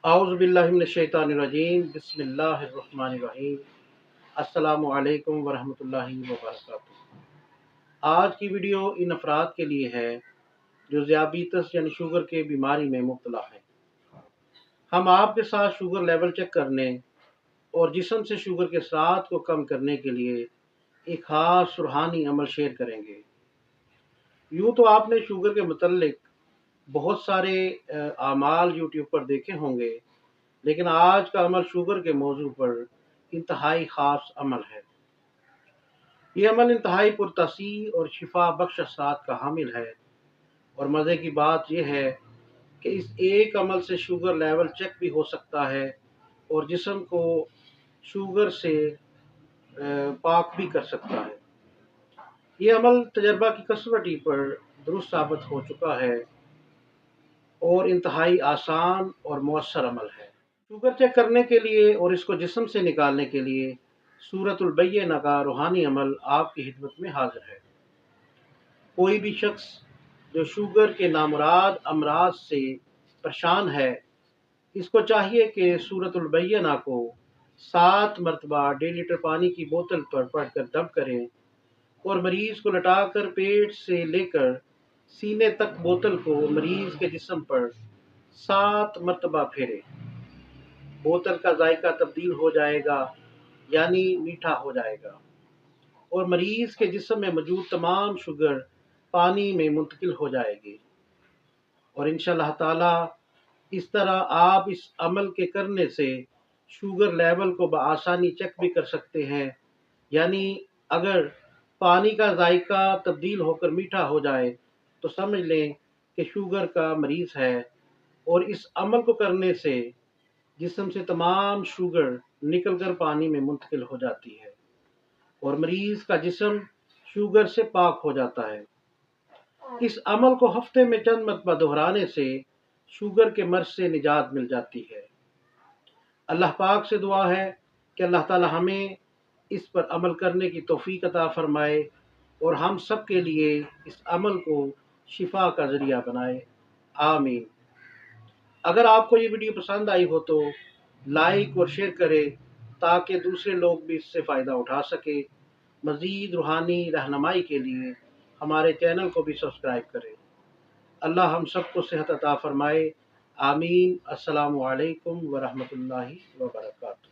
اعوذ باللہ من الشیطان الرجیم، بسم اللہ الرحمن الرحیم۔ السلام علیکم ورحمۃ اللہ وبرکاتہ۔ آج کی ویڈیو ان افراد کے لیے ہے جو ذیابیطس یعنی شوگر کے بیماری میں مبتلا ہیں۔ ہم آپ کے ساتھ شوگر لیول چیک کرنے اور جسم سے شوگر کے اثرات کو کم کرنے کے لیے ایک خاص روحانی عمل شیئر کریں گے۔ یوں تو آپ نے شوگر کے متعلق بہت سارے اعمال یوٹیوب پر دیکھے ہوں گے، لیکن آج کا عمل شوگر کے موضوع پر انتہائی خاص عمل ہے۔ یہ عمل انتہائی پرتاثیر اور شفا بخش اثرات کا حامل ہے، اور مزے کی بات یہ ہے کہ اس ایک عمل سے شوگر لیول چیک بھی ہو سکتا ہے اور جسم کو شوگر سے پاک بھی کر سکتا ہے۔ یہ عمل تجربہ کی کسوٹی پر درست ثابت ہو چکا ہے اور انتہائی آسان اور مؤثر عمل ہے۔ شوگر چیک کرنے کے لیے اور اس کو جسم سے نکالنے کے لیے سورۃ البینہ کا روحانی عمل آپ کی خدمت میں حاضر ہے۔ کوئی بھی شخص جو شوگر کے نامراد امراض سے پریشان ہے، اس کو چاہیے کہ سورۃ البینہ کو 7 مرتبہ 1.5 لیٹر پانی کی بوتل پر پڑھ کر دم کریں اور مریض کو لٹا کر پیٹ سے لے کر سینے تک بوتل کو مریض کے جسم پر 7 مرتبہ پھیرے۔ بوتل کا ذائقہ تبدیل ہو جائے گا، یعنی میٹھا ہو جائے گا، اور مریض کے جسم میں موجود تمام شوگر پانی میں منتقل ہو جائے گی، اور انشاءاللہ تعالی اس طرح آپ اس عمل کے کرنے سے شوگر لیول کو بآسانی چیک بھی کر سکتے ہیں۔ یعنی اگر پانی کا ذائقہ تبدیل ہو کر میٹھا ہو جائے تو سمجھ لیں کہ شوگر کا مریض ہے، اور اس عمل کو کرنے سے جسم سے تمام شوگر نکل کر پانی میں منتقل ہو جاتی ہے اور مریض کا جسم شوگر سے پاک ہو جاتا ہے۔ اس عمل کو ہفتے میں چند مرتبہ دہرانے سے شوگر کے مرض سے نجات مل جاتی ہے۔ اللہ پاک سے دعا ہے کہ اللہ تعالی ہمیں اس پر عمل کرنے کی توفیق عطا فرمائے اور ہم سب کے لیے اس عمل کو شفا کا ذریعہ بنائے، آمین۔ اگر آپ کو یہ ویڈیو پسند آئی ہو تو لائک اور شیئر کریں تاکہ دوسرے لوگ بھی اس سے فائدہ اٹھا سکیں۔ مزید روحانی رہنمائی کے لیے ہمارے چینل کو بھی سبسکرائب کریں۔ اللہ ہم سب کو صحت عطا فرمائے، آمین۔ السلام علیکم ورحمۃ اللہ وبرکاتہ۔